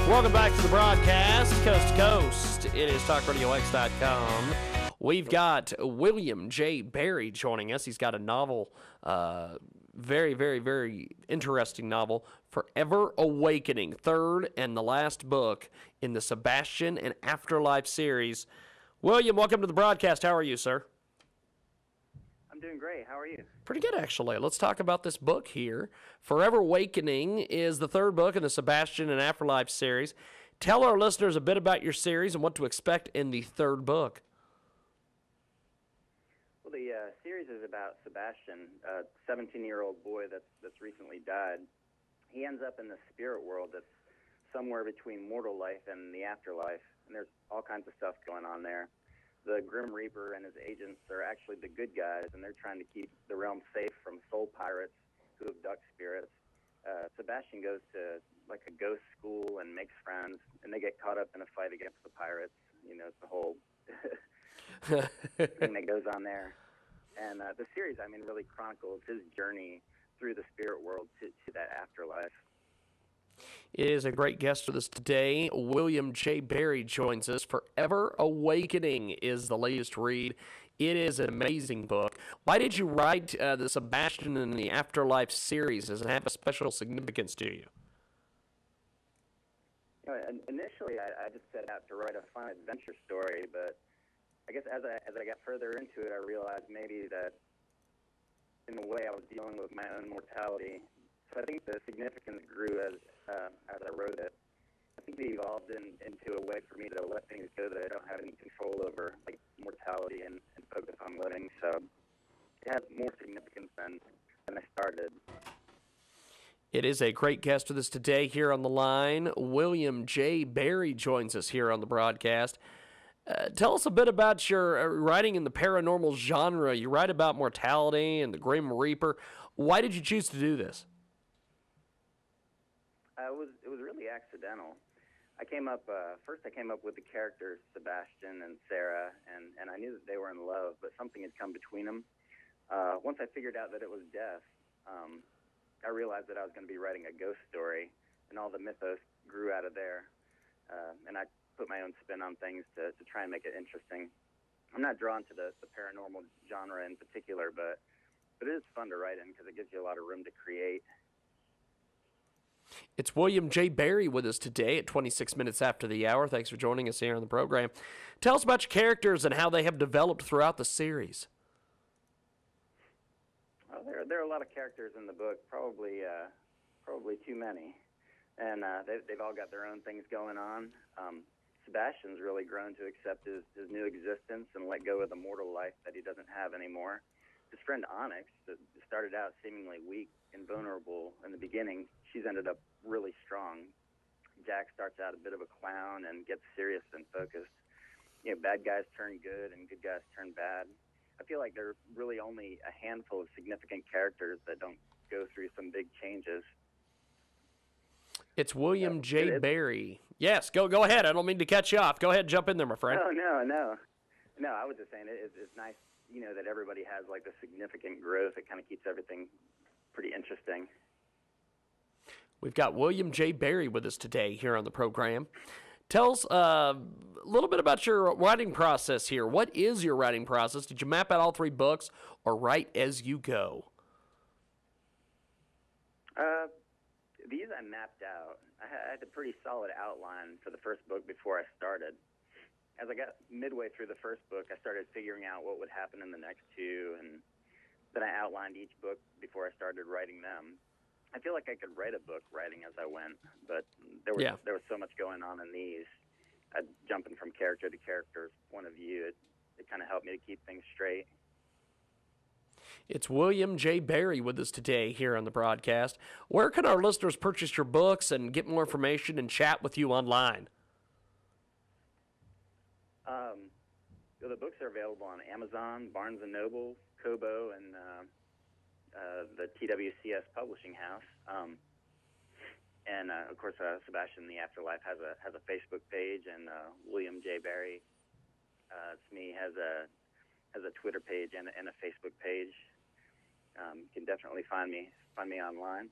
Welcome back to the broadcast, coast to coast. It is talkradiox.com. We've got William J. Barry joining us. He's got a novel, very, very, very interesting novel, Forever Awakening, third and the last book in the Sebastian and Afterlife series. William, welcome to the broadcast. How are you, sir? I'm doing great. How are you? Pretty good, actually. Let's talk about this book here. Forever Awakening is the third book in the Sebastian and Afterlife series. Tell our listeners a bit about your series and what to expect in the third book. Well, the series is about Sebastian, a 17-year-old boy that's recently died. He ends up in the spirit world that's somewhere between mortal life and the afterlife, and there's all kinds of stuff going on there. The Grim Reaper and his agents are actually the good guys, and they're trying to keep the realm safe from soul pirates who abduct spirits. Sebastian goes to like a ghost school and makes friends, and they get caught up in a fight against the pirates. You know, it's the whole thing that goes on there. And the series, I mean, really chronicles his journey through the spirit world to that afterlife. It is a great guest with us today. William J. Barry joins us. Forever Awakening is the latest read. It is an amazing book. Why did you write the Sebastian and the Afterlife series? Does it have a special significance to you? You know, initially, I just set out to write a fun adventure story, but I guess as I got further into it, I realized maybe that in a way I was dealing with my own mortality. So I think the significance grew as I wrote it. I think it evolved into a way for me to let things go that I don't have any control over, like mortality, and focus on living. So it has more significance than I started. It is a great guest with us today here on the line. William J. Barry joins us here on the broadcast. Tell us a bit about your writing in the paranormal genre. You write about mortality and the Grim Reaper. Why did you choose to do this? It was really accidental. I came up with the characters Sebastian and Sarah, and I knew that they were in love, but something had come between them. Once I figured out that it was death, I realized that I was going to be writing a ghost story, and all the mythos grew out of there. And I put my own spin on things to try and make it interesting. I'm not drawn to the paranormal genre in particular, but it is fun to write in because it gives you a lot of room to create. It's William J. Barry with us today at 26 minutes after the hour. Thanks for joining us here on the program. Tell us about your characters and how they have developed throughout the series. Well, there are a lot of characters in the book, probably too many, and they've all got their own things going on. Sebastian's really grown to accept his new existence and let go of the mortal life that he doesn't have anymore. His friend Onyx, that started out seemingly weak and vulnerable in the beginning, she's ended up really strong. Jack starts out a bit of a clown and gets serious and focused. You know, bad guys turn good and good guys turn bad. I feel like there are really only a handful of significant characters that don't go through some big changes. It's William J. Barry. Yes, go ahead. I don't mean to cut you off. Go ahead and jump in there, my friend. No, I was just saying it's nice, you know, that everybody has like the significant growth. It kind of keeps everything pretty interesting. We've got William J. Barry with us today here on the program. Tell us a little bit about your writing process here. What is your writing process? Did you map out all three books or write as you go? These I mapped out. I had a pretty solid outline for the first book before I started. As I got midway through the first book, I started figuring out what would happen in the next two, and then I outlined each book before I started writing them. I feel like I could write a book writing as I went, but there was so much going on in these. Jumping from character to character's point of view, it kind of helped me to keep things straight. It's William J. Barry with us today here on the broadcast. Where can our listeners purchase your books and get more information and chat with you online? The books are available on Amazon, Barnes & Noble, Kobo, and the TWCS Publishing House. And of course, Sebastian the Afterlife has a Facebook page, and William J. Barry, it's me, has a Twitter page and a Facebook page. You can definitely find me online.